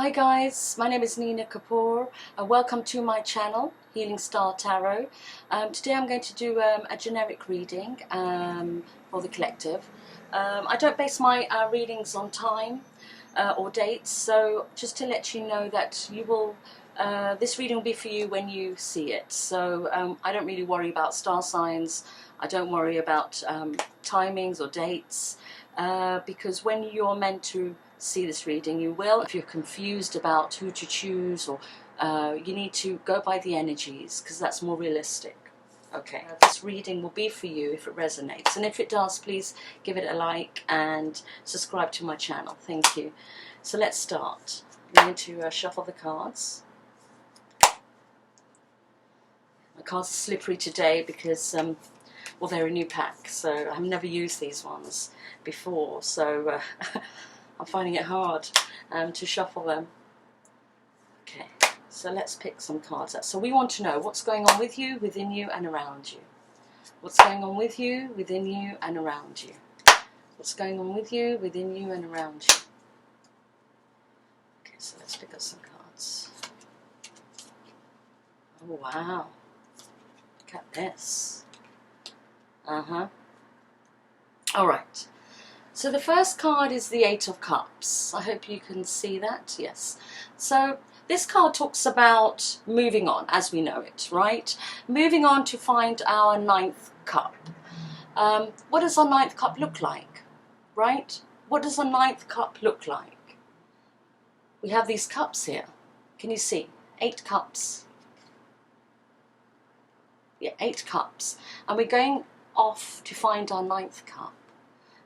Hi guys, my name is Nina Kapoor. Welcome to my channel, Healing Star Tarot. Today I'm going to do a generic reading for the collective. I don't base my readings on time or dates, so just to let you know that you will, this reading will be for you when you see it. So I don't really worry about star signs. I don't worry about timings or dates because when you're meant to see this reading, you will. If you're confused about who to choose, or you need to go by the energies because that's more realistic. Okay, this reading will be for you if it resonates, and if it does, please give it a like and subscribe to my channel. Thank you. So let's start. I'm going to shuffle the cards. My cards are slippery today because well, they're a new pack, so I've never used these ones before, so I'm finding it hard to shuffle them. Okay, so let's pick some cards out. So we want to know what's going on with you, within you, and around you. What's going on with you, within you, and around you. What's going on with you, within you, and around you. Okay, so let's pick up some cards. Oh, wow. Look at this. All right. So the first card is the Eight of Cups. I hope you can see that. Yes. So this card talks about moving on as we know it, right? Moving on to find our ninth cup. What does our ninth cup look like, right? What does our ninth cup look like? We have these cups here. Can you see? 8 cups. Yeah, 8 cups. And we're going off to find our ninth cup,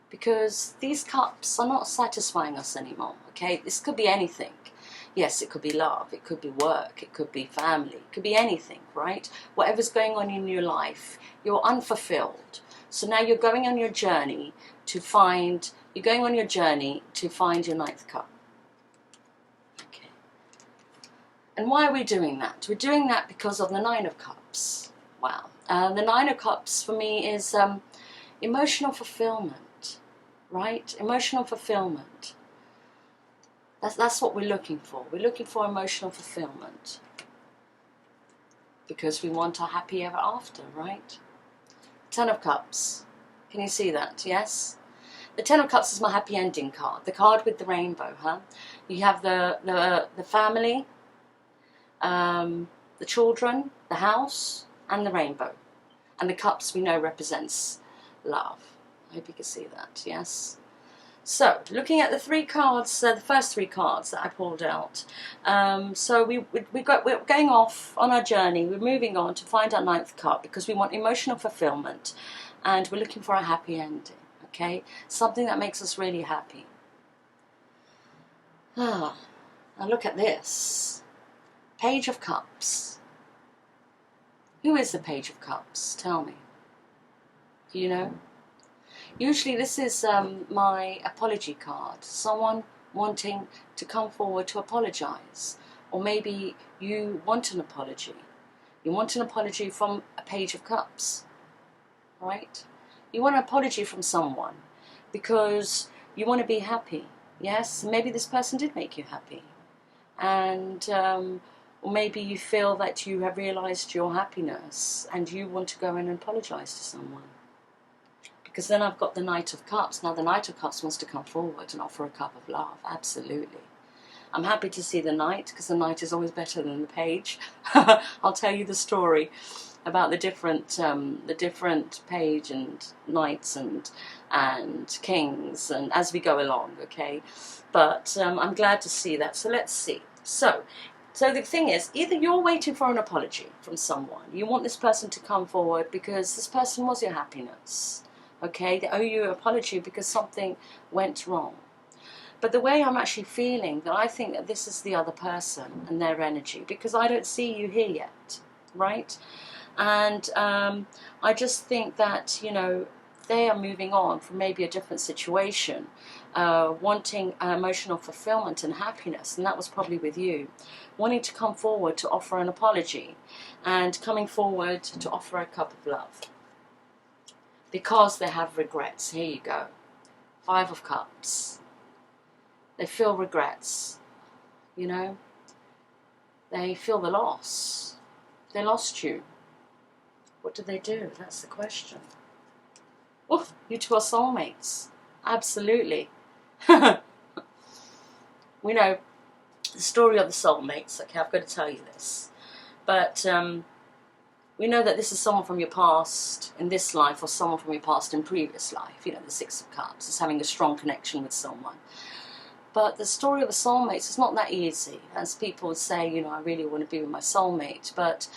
because these cups are not satisfying us anymore. Okay, this could be anything. Yes, it could be love, it could be work, it could be family, it could be anything, right? Whatever's going on in your life, you're unfulfilled. So now you're going on your journey to find, your ninth cup. Okay. And why are we doing that? We're doing that because of the Nine of Cups. Wow. The Nine of Cups for me is emotional fulfillment, right? Emotional fulfillment. That's what we're looking for. We're looking for emotional fulfillment because we want a happy ever after, right? Ten of Cups. Can you see that? Yes? The Ten of Cups is my happy ending card. The card with the rainbow, huh? You have the family, the children, the house, and the rainbow. And the cups we know represents love. I hope you can see that, yes? So, looking at the 3 cards, the first 3 cards that I pulled out. So we're going off on our journey. We're moving on to find our ninth cup because we want emotional fulfillment. And we're looking for a happy ending, okay? Something that makes us really happy. Now look at this. Page of Cups. Who is the Page of Cups? Tell me. Do you know? Usually this is my apology card. Someone wanting to come forward to apologize. Or maybe you want an apology. You want an apology from a Page of Cups. Right? You want an apology from someone because you want to be happy. Yes? Maybe this person did make you happy. And or maybe you feel that you have realized your happiness and you want to go in and apologize to someone. Because then I've got the Knight of Cups. Now the Knight of Cups wants to come forward and offer a cup of love. Absolutely. I'm happy to see the Knight because the Knight is always better than the Page. I'll tell you the story about the different Page and Knights and Kings and as we go along, okay? But I'm glad to see that. So let's see. So the thing is, either you're waiting for an apology from someone. You want this person to come forward because this person was your happiness. Okay, they owe you an apology because something went wrong. But the way I'm actually feeling, that I think that this is the other person and their energy, because I don't see you here yet, right? And I just think that, you know, they are moving on from maybe a different situation, wanting emotional fulfillment and happiness, and that was probably with you, wanting to come forward to offer an apology and coming forward to offer a cup of love. Because they have regrets. Here you go. 5 of Cups. They feel regrets. you know. They feel the loss. They lost you. What do they do? That's the question. Oh, you two are soulmates. Absolutely. We know the story of the soulmates. Okay, I've got to tell you this. But we know that this is someone from your past in this life, or someone from your past in previous life. You know, the Six of Cups is having a strong connection with someone. But the story of a soulmate is not that easy. As people would say, you know, I really want to be with my soulmate. But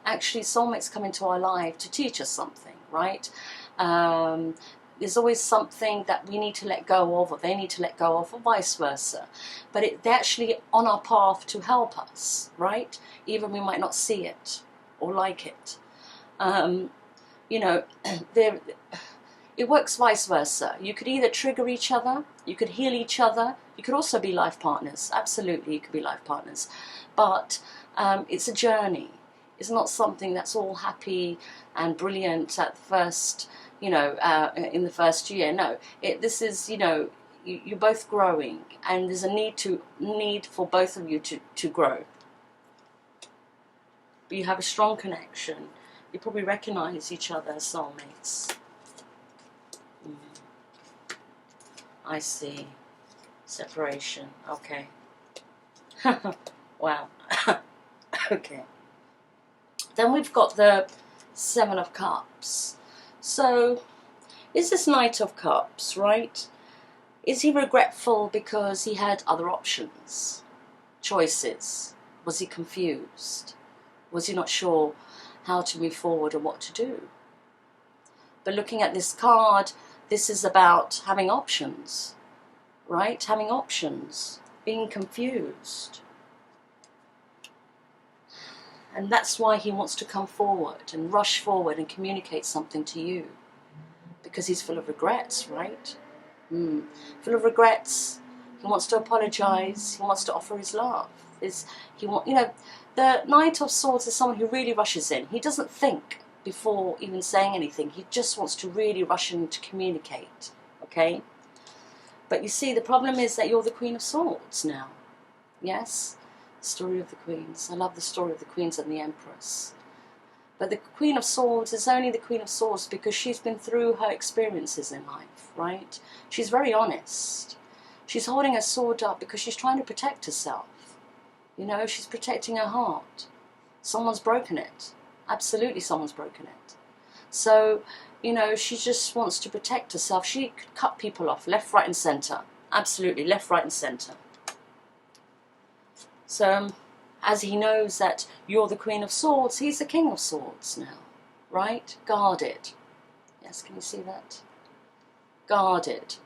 actually, soulmates come into our life to teach us something, right? There's always something that we need to let go of, or they need to let go of, or vice versa. But they're actually on our path to help us, right? Even we might not see it or like it. You know, it works vice versa. You could either trigger each other, you could heal each other, you could also be life partners. Absolutely, you could be life partners. But it's a journey. It's not something that's all happy and brilliant at the first, you know, in the first year. No, this is, you know, you're both growing, and there's a need for both of you to grow. But you have a strong connection. You probably recognize each other as soulmates. I see. Separation. Okay. Wow. Okay. Then we've got the Seven of Cups. So, is this Knight of Cups, right? Is he regretful because he had other options, choices? Was he confused? Was he not sure how to move forward or what to do? But looking at this card, this is about having options, right? Having options, being confused. And that's why he wants to come forward and rush forward and communicate something to you. Because he's full of regrets, right? Full of regrets. He wants to apologize. He wants to offer his love. You know, the Knight of Swords is someone who really rushes in. He doesn't think before even saying anything. He just wants to really rush in to communicate, okay? But you see, the problem is that you're the Queen of Swords now. Yes? Story of the Queens. I love the story of the Queens and the Empress. But the Queen of Swords is only the Queen of Swords because she's been through her experiences in life, right? She's very honest. She's holding her sword up because she's trying to protect herself. You know, she's protecting her heart. Someone's broken it. Absolutely someone's broken it. So, you know, she just wants to protect herself. She could cut people off left, right and centre. Absolutely, left, right and centre. So, as he knows that you're the Queen of Swords, he's the King of Swords now, right? Guarded. Yes, can you see that? Guarded.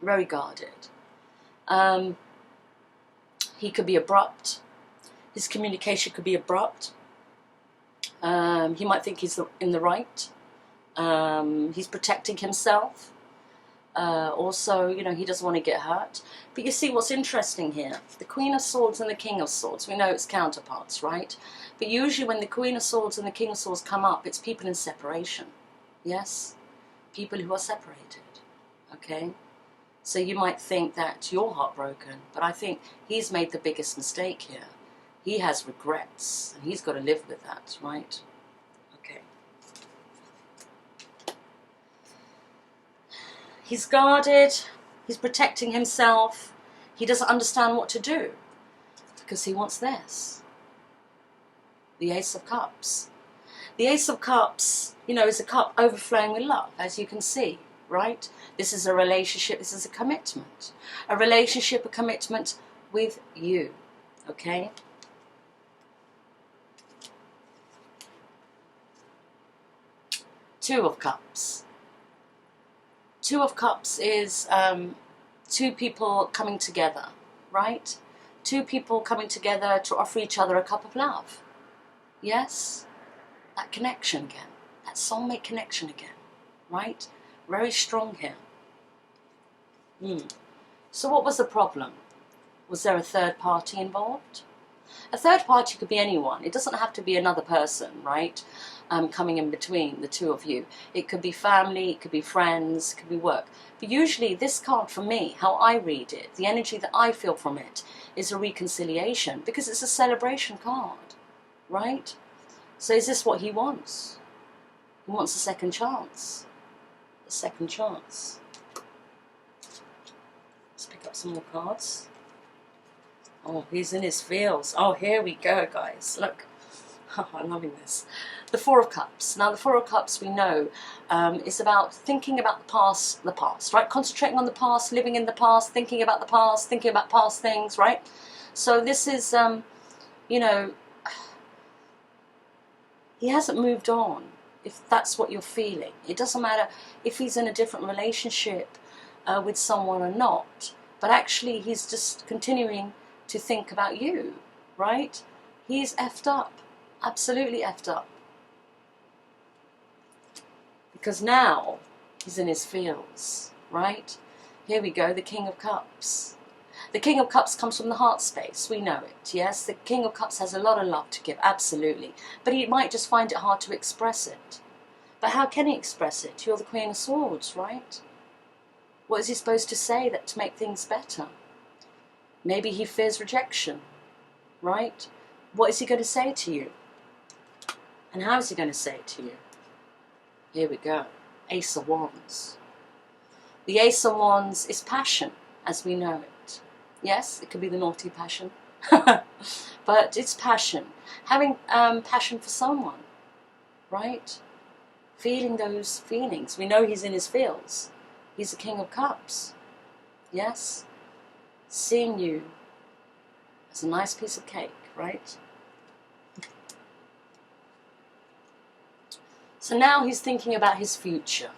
Very guarded. He could be abrupt. His communication could be abrupt. He might think he's in the right. He's protecting himself. Also, you know, he doesn't want to get hurt. But you see what's interesting here. The Queen of Swords and the King of Swords, we know it's counterparts, right? But usually when the Queen of Swords and the King of Swords come up, it's people in separation. Yes? People who are separated. Okay? So you might think that you're heartbroken, but I think he's made the biggest mistake here. He has regrets, and he's got to live with that, right? Okay. He's guarded, he's protecting himself, he doesn't understand what to do, because he wants this. The Ace of Cups. The Ace of Cups, you know, is a cup overflowing with love, as you can see, right? This is a relationship, this is a commitment. A relationship, a commitment with you, okay? Two of Cups. Two of Cups is two people coming together, right? Two people coming together to offer each other a cup of love. Yes? That connection again. That soulmate connection again, right? Very strong here. So what was the problem? Was there a third party involved? A third party could be anyone. It doesn't have to be another person, right? Coming in between the two of you. It could be family, it could be friends, it could be work. But usually this card for me, how I read it, the energy that I feel from it, is a reconciliation, because it's a celebration card, right? So is this what he wants? He wants a second chance. A second chance. Let's pick up some more cards. Oh, he's in his feels. Oh, here we go, guys. Look. Oh, I'm loving this. The Four of Cups. Now, the Four of Cups, we know, is about thinking about the past, right? Concentrating on the past, living in the past, thinking about the past, thinking about past things, right? So this is, you know, he hasn't moved on, if that's what you're feeling. It doesn't matter if he's in a different relationship with someone or not, but actually he's just continuing to think about you, right? He's effed up. Absolutely effed up. Because now he's in his feels, right? Here we go, the King of Cups. The King of Cups comes from the heart space, we know it, yes? The King of Cups has a lot of love to give, absolutely. But he might just find it hard to express it. But how can he express it? You're the Queen of Swords, right? What is he supposed to say to make things better? Maybe he fears rejection, right? What is he going to say to you? And how is he going to say it to you? Here we go. Ace of Wands. The Ace of Wands is passion, as we know it. Yes, it could be the naughty passion. But it's passion. Having passion for someone, right? Feeling those feelings. We know he's in his feels. He's the King of Cups. Yes? Seeing you as a nice piece of cake, right? So now he's thinking about his future,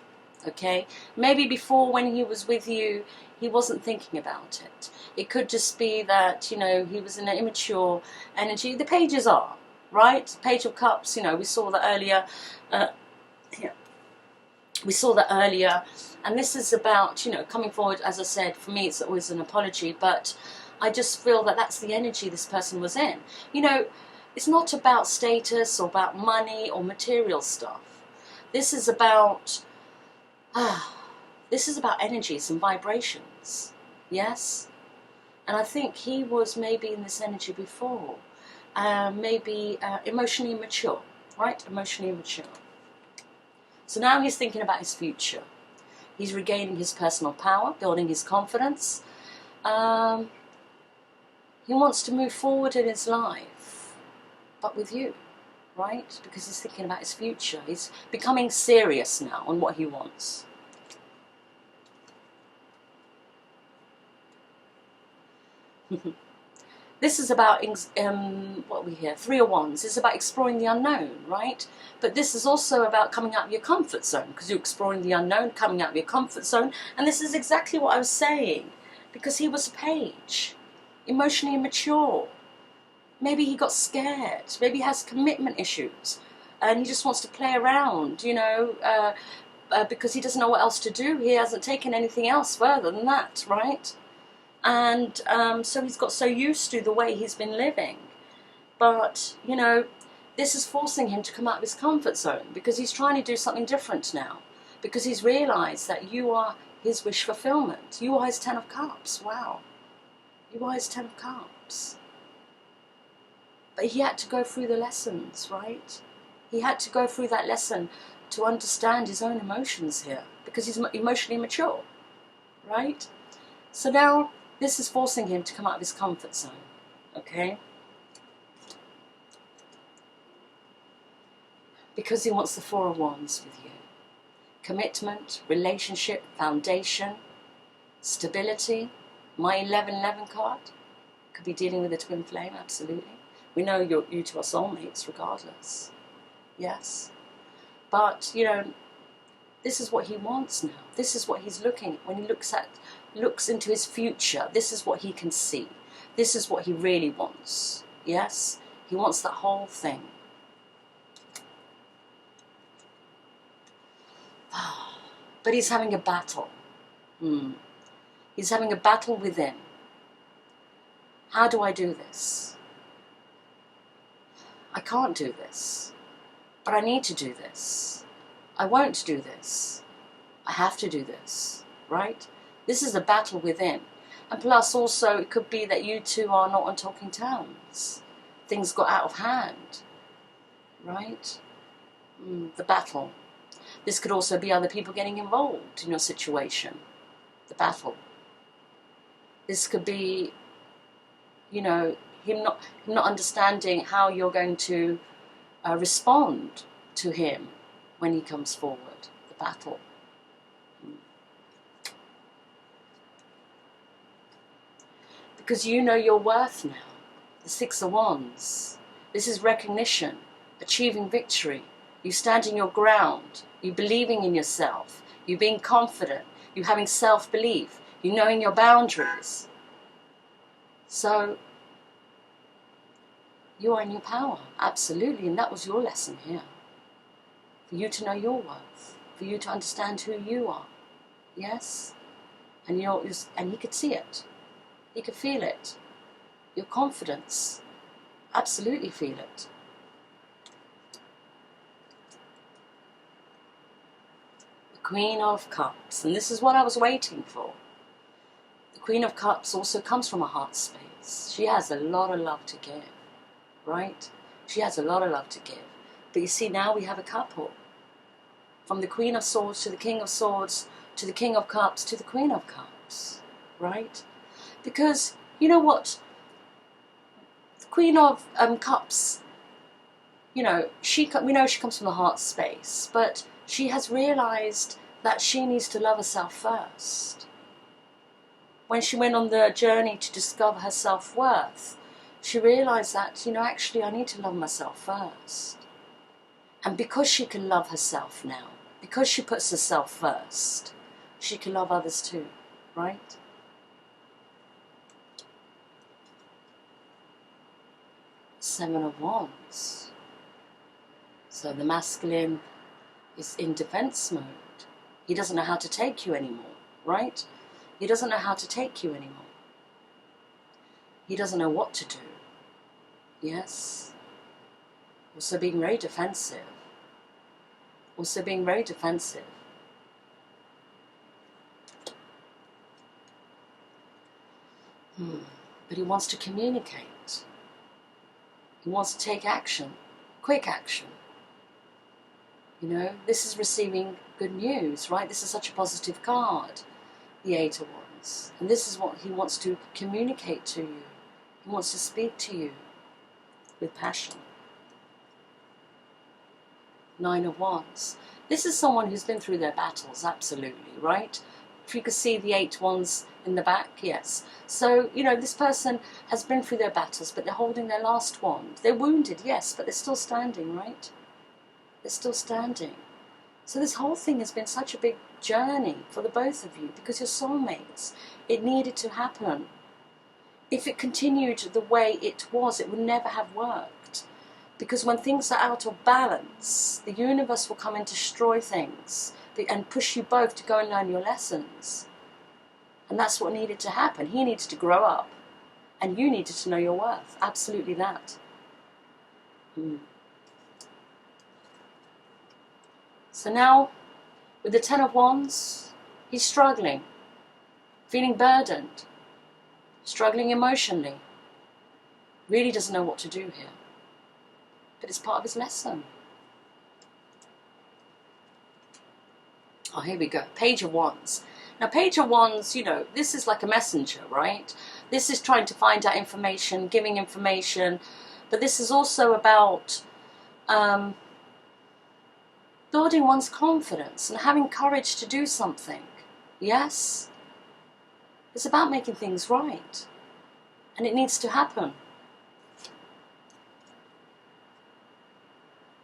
okay? Maybe before, when he was with you, he wasn't thinking about it. It could just be that, you know, he was in an immature energy. The pages are, right? Page of Cups, you know, we saw that earlier. Yeah. We saw that earlier. And this is about, you know, coming forward. As I said, for me, it's always an apology. But I just feel that that's the energy this person was in. You know, it's not about status or about money or material stuff. This is about energies and vibrations, yes? And I think he was maybe in this energy before, maybe emotionally immature, right? Emotionally immature. So now he's thinking about his future. He's regaining his personal power, building his confidence. He wants to move forward in his life, but with you. Right? Because he's thinking about his future. He's becoming serious now on what he wants. This is about, what we hear, Three of Wands. It's about exploring the unknown, right? But this is also about coming out of your comfort zone, because you're exploring the unknown, coming out of your comfort zone. And this is exactly what I was saying, because he was a page, emotionally immature. Maybe he got scared. Maybe he has commitment issues. And he just wants to play around, you know, because he doesn't know what else to do. He hasn't taken anything else further than that, right? And so he's got so used to the way he's been living. But, you know, this is forcing him to come out of his comfort zone, because he's trying to do something different now. Because he's realised that you are his wish fulfillment. You are his Ten of Cups. Wow. You are his Ten of Cups. But he had to go through the lessons, right? He had to go through that lesson to understand his own emotions here, because he's emotionally mature, right? So now this is forcing him to come out of his comfort zone, okay? Because he wants the Four of Wands with you. Commitment, relationship, foundation, stability. My 1111 card could be dealing with a twin flame, absolutely. We know you two are soulmates regardless. Yes. But, you know, this is what he wants now. This is what he's looking at. When he looks into his future, this is what he can see. This is what he really wants. Yes? He wants that whole thing. But he's having a battle. He's having a battle within. How do I do this? I can't do this, but I need to do this. I won't do this. I have to do this, right? This is a battle within. And plus also it could be that you two are not on talking terms. Things got out of hand, right? The battle. This could also be other people getting involved in your situation. The battle. This could be, you know, him not understanding how you're going to respond to him when he comes forward. The battle. Because you know your worth now. The Six of Wands. This is recognition, achieving victory, you standing your ground, you believing in yourself, you being confident, you having self-belief, you knowing your boundaries. So, you are in your power, absolutely, and that was your lesson here. For you to know your worth, for you to understand who you are, yes? And he could see it, he could feel it, your confidence, absolutely feel it. The Queen of Cups, and this is what I was waiting for. The Queen of Cups also comes from a heart space. She has a lot of love to give, right? She has a lot of love to give. But you see, now we have a couple. From the Queen of Swords to the King of Swords to the King of Cups to the Queen of Cups, right? Because, you know what? The Queen of Cups, you know, we know she comes from the heart space, but she has realized that she needs to love herself first. When she went on the journey to discover her self-worth, she realized that, you know, actually I need to love myself first. And because she can love herself now, because she puts herself first, she can love others too, right? Seven of Wands. So the masculine is in defense mode. He doesn't know how to take you anymore, right? He doesn't know how to take you anymore. He doesn't know what to do. Yes? Also being very defensive. Also being very defensive. But he wants to communicate. He wants to take action. Quick action. You know, this is receiving good news, right? This is such a positive card, the Eight of Wands. And this is what he wants to communicate to you. He wants to speak to you with passion. Nine of Wands. This is someone who's been through their battles, absolutely, right? If you could see the Eight Wands in the back, yes. So, you know, this person has been through their battles, but they're holding their last wand. They're wounded, yes, but they're still standing, right? They're still standing. So this whole thing has been such a big journey for the both of you because you're soulmates. It needed to happen. If it continued the way it was, it would never have worked. Because when things are out of balance, the universe will come and destroy things and push you both to go and learn your lessons. And that's what needed to happen. He needed to grow up and you needed to know your worth. Absolutely that. So now, with the Ten of Wands, he's struggling, feeling burdened, struggling emotionally, really doesn't know what to do here. But it's part of his lesson. Oh, here we go. Page of Wands. Now, Page of Wands, you know, this is like a messenger, right? This is trying to find out information, giving information. But this is also about building one's confidence and having courage to do something. Yes? It's about making things right. And it needs to happen.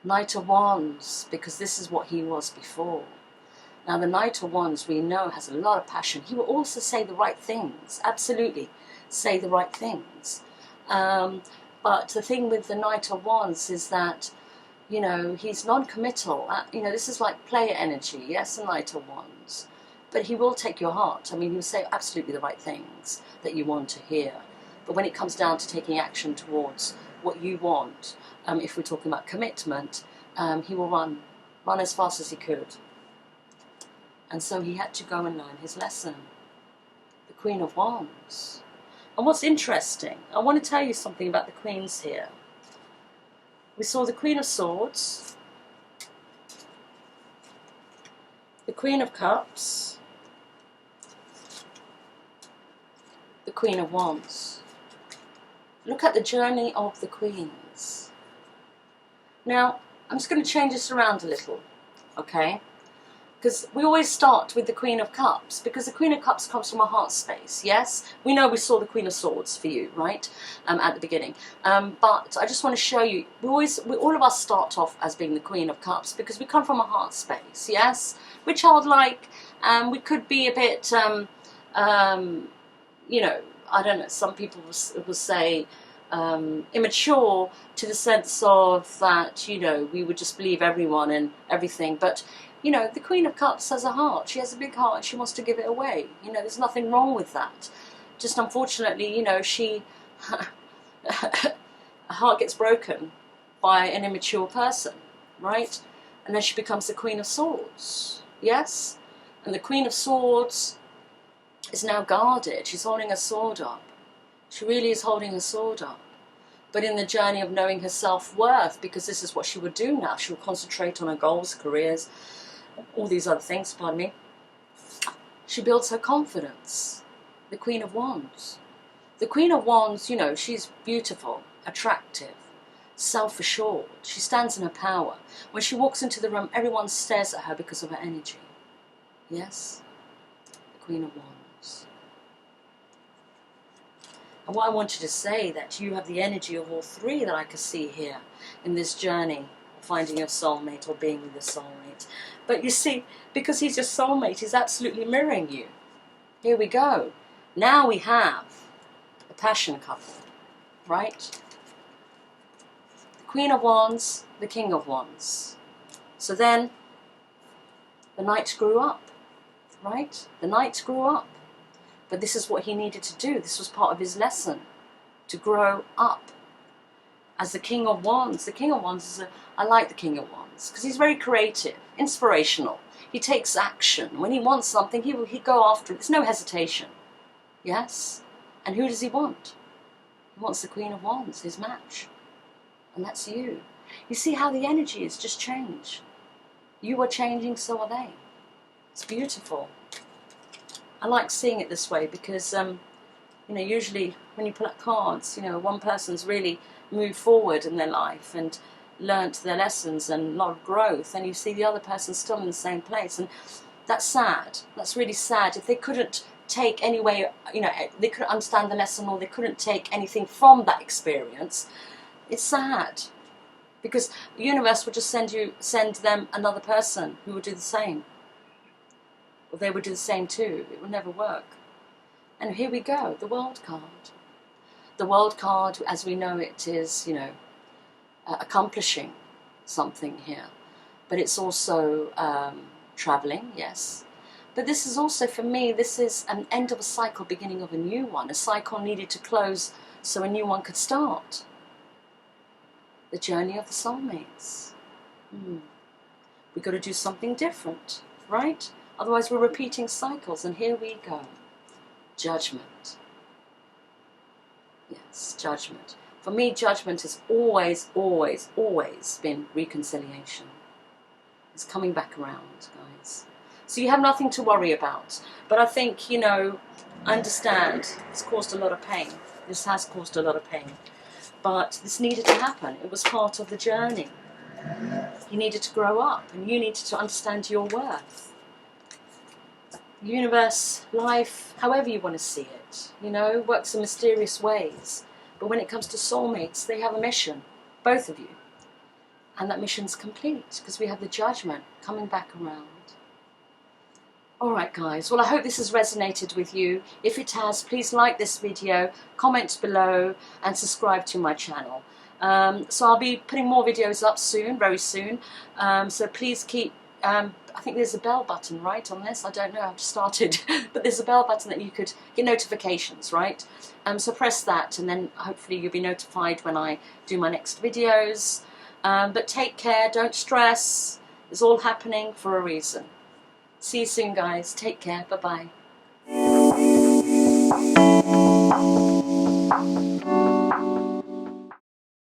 Knight of Wands, because this is what he was before. Now the Knight of Wands, we know, has a lot of passion. He will also say the right things, absolutely say the right things. But the thing with the Knight of Wands is that, you know, he's non-committal. You know, this is like player energy, yes, the Knight of Wands. But he will take your heart. I mean, he will say absolutely the right things that you want to hear. But when it comes down to taking action towards what you want, if we're talking about commitment, he will run as fast as he could. And so he had to go and learn his lesson. The Queen of Wands. And what's interesting, I want to tell you something about the Queens here. We saw the Queen of Swords, the Queen of Cups, the Queen of Wands. Look at the journey of the Queens. Now, I'm just going to change this around a little, okay? Because we always start with the Queen of Cups, because the Queen of Cups comes from a heart space, yes? We know we saw the Queen of Swords for you, right, at the beginning. But I just want to show you, all of us start off as being the Queen of Cups because we come from a heart space, yes? We're childlike, we could be a bit, you know, I don't know, some people will say immature, to the sense of that, you know, we would just believe everyone and everything. But, you know, the Queen of Cups has a heart. She has a big heart. She wants to give it away. You know, there's nothing wrong with that. Just unfortunately, you know, her heart gets broken by an immature person, right? And then she becomes the Queen of Swords, yes? And the Queen of Swords is now guarded. She's holding a sword up. She really is holding a sword up. But in the journey of knowing her self-worth, because this is what she would do now, she will concentrate on her goals, careers, all these other things, pardon me. She builds her confidence. The Queen of Wands. The Queen of Wands, you know, she's beautiful, attractive, self-assured. She stands in her power. When she walks into the room, everyone stares at her because of her energy. Yes? The Queen of Wands. And what I wanted to say, that you have the energy of all three that I could see here in this journey of finding your soulmate or being with your soulmate. But you see, because he's your soulmate, he's absolutely mirroring you. Here we go. Now we have the passion couple, right? The Queen of Wands, the King of Wands. So then the knight grew up, right? The knight grew up. But this is what he needed to do. This was part of his lesson, to grow up. As the King of Wands, the King of Wands is I like the King of Wands because he's very creative, inspirational. He takes action. When he wants something, he'd go after it. There's no hesitation. Yes? And who does he want? He wants the Queen of Wands, his match. And that's you. You see how the energy has just changed. You are changing, so are they. It's beautiful. I like seeing it this way because, you know, usually when you pull up cards, you know, one person's really moved forward in their life and learnt their lessons and a lot of growth, and you see the other person still in the same place, and that's sad. That's really sad. If they couldn't take any way, you know, they couldn't understand the lesson, or they couldn't take anything from that experience, it's sad. Because the universe would just send them another person who would do the same. Or they would do the same too. It would never work. And here we go, the World card. The World card, as we know it, is, you know, accomplishing something here. But it's also traveling, yes. But this is also, for me, this is an end of a cycle, beginning of a new one. A cycle needed to close so a new one could start. The journey of the soulmates. We've got to do something different, right? Otherwise we're repeating cycles, and here we go. Judgment. Yes, judgment. For me, judgment has always, always, always been reconciliation. It's coming back around, guys. So you have nothing to worry about. But I think, you know, I understand it's caused a lot of pain. This has caused a lot of pain. But this needed to happen. It was part of the journey. You needed to grow up, and you needed to understand your worth. Universe, life, however you want to see it, you know, works in mysterious ways. But when it comes to soulmates, they have a mission, both of you. And that mission's complete, because we have the judgment coming back around. Alright guys, well I hope this has resonated with you. If it has, please like this video, comment below, and subscribe to my channel. So I'll be putting more videos up soon, very soon. So please keep I think there's a bell button, right, on this. I don't know, I've just started. But there's a bell button that you could get notifications, right? So press that, and then hopefully you'll be notified when I do my next videos. But take care, don't stress. It's all happening for a reason. See you soon, guys. Take care. Bye-bye.